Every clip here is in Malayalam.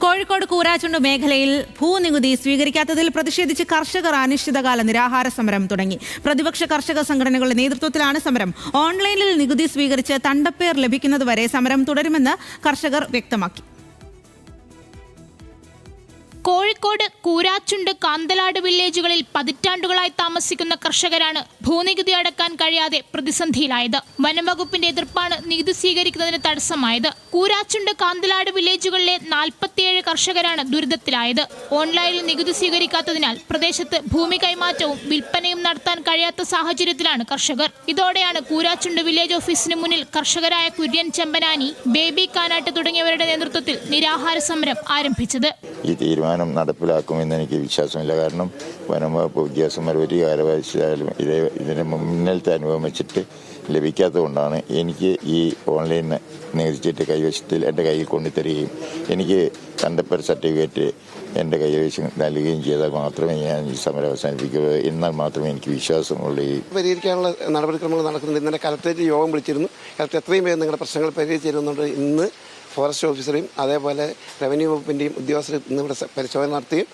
കോഴിക്കോട് കൂരാച്ചുണ്ട് മേഖലയിൽ ഭൂനികുതി സ്വീകരിക്കാത്തതിൽ പ്രതിഷേധിച്ച് കർഷകർ അനിശ്ചിതകാല നിരാഹാര സമരം തുടങ്ങി. പ്രതിപക്ഷ കർഷക സംഘടനകളുടെ നേതൃത്വത്തിലാണ് സമരം. ഓൺലൈനിൽ നികുതി സ്വീകരിച്ച് തണ്ടപ്പേർ ലഭിക്കുന്നതുവരെ സമരം തുടരുമെന്ന് കർഷകർ വ്യക്തമാക്കി. കോഴിക്കോട് കൂരാച്ചുണ്ട് കാന്തലാട് വില്ലേജുകളിൽ പതിറ്റാണ്ടുകളായി താമസിക്കുന്ന കർഷകരാണ് ഭൂനികുതി അടക്കാൻ കഴിയാതെ പ്രതിസന്ധിയിലായത്. വനംവകുപ്പിന്റെ എതിർപ്പാണ് നികുതി സ്വീകരിക്കുന്നതിന് തടസ്സമായത്. കൂരാച്ചുണ്ട് കാന്തലാട് വില്ലേജുകളിലെ 47 കർഷകരാണ് ദുരിതത്തിലായത്. ഓൺലൈനിൽ നികുതി സ്വീകരിക്കാത്തതിനാൽ പ്രദേശത്ത് ഭൂമി കൈമാറ്റവും വിൽപ്പനയും നടത്താൻ കഴിയാത്ത സാഹചര്യത്തിലാണ് കർഷകർ. ഇതോടെയാണ് കൂരാച്ചുണ്ട് വില്ലേജ് ഓഫീസിന് മുന്നിൽ കർഷകരായ കുര്യൻ ചെമ്പനാനി, ബേബി കാനാട്ട് തുടങ്ങിയവരുടെ നേതൃത്വത്തിൽ നിരാഹാര സമരം ആരംഭിച്ചത്. ഈ തീരുമാനം നടപ്പിലാക്കുമെന്ന് എനിക്ക് വിശ്വാസമില്ല. കാരണം വനംവകുപ്പ് ഉദ്യോഗസ്ഥന്മാർ ഒരു കാലവശാലും ഇതിന് മുന്നിലത്തെ അനുഭവം വെച്ചിട്ട് ലഭിക്കാത്തതുകൊണ്ടാണ് എനിക്ക് ഈ ഓൺലൈൻ നികുതിച്ചിട്ട് കൈവശത്തിൽ എൻ്റെ കയ്യിൽ കൊണ്ടുതരികയും എനിക്ക് തണ്ടപ്പേർ സർട്ടിഫിക്കറ്റ് എൻ്റെ കൈവശം നൽകുകയും ചെയ്താൽ മാത്രമേ ഞാൻ ഈ സമരം അവസാനിപ്പിക്കുകയുള്ളൂ. എന്നാൽ മാത്രമേ എനിക്ക് വിശ്വാസമുള്ളൂ. പരിഹരിക്കാനുള്ള നടപടിക്രമങ്ങൾ നടക്കുന്നുണ്ട്. ഇന്നലെ കലക്ടറേറ്റ് യോഗം വിളിച്ചിരുന്നു. കലക്ടർ എത്രയും വേഗം നിങ്ങളുടെ പ്രശ്നങ്ങൾ പരിഹരിച്ചിരുന്നുണ്ട്. ഇന്ന് ഫോറസ്റ്റ് ഓഫീസറെയും അതേപോലെ റവന്യൂ വകുപ്പിൻ്റെയും ഉദ്യോഗസ്ഥരും ഇന്നിവിടെ പരിശോധന നടത്തുകയും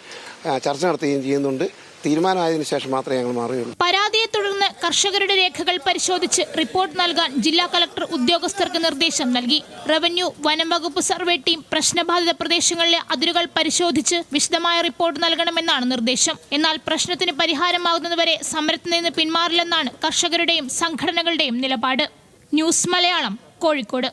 ചർച്ച നടത്തുകയും ചെയ്യുന്നുണ്ട്. തീരുമാനമായതിനു ശേഷം മാത്രമേ ഞങ്ങൾ മാറുകയുള്ളൂ. പരാതിയെ തുടർന്ന് കർഷകരുടെ രേഖകൾ പരിശോധിച്ച് റിപ്പോർട്ട് നൽകാൻ ജില്ലാ കളക്ടർ ഉദ്യോഗസ്ഥർക്ക് നിർദ്ദേശം നൽകി. റവന്യൂ, വനം വകുപ്പ് സർവേ ടീം പ്രശ്നബാധിത പ്രദേശങ്ങളിലെ അതിരുകൾ പരിശോധിച്ച് വിശദമായ റിപ്പോർട്ട് നൽകണമെന്നാണ് നിർദ്ദേശം. എന്നാൽ പ്രശ്നത്തിന് പരിഹാരമാകുന്നതുവരെ സമരത്തിൽ നിന്ന് പിന്മാറില്ലെന്നാണ് കർഷകരുടെയും സംഘടനകളുടെയും നിലപാട്. ന്യൂസ് മലയാളം, കോഴിക്കോട്.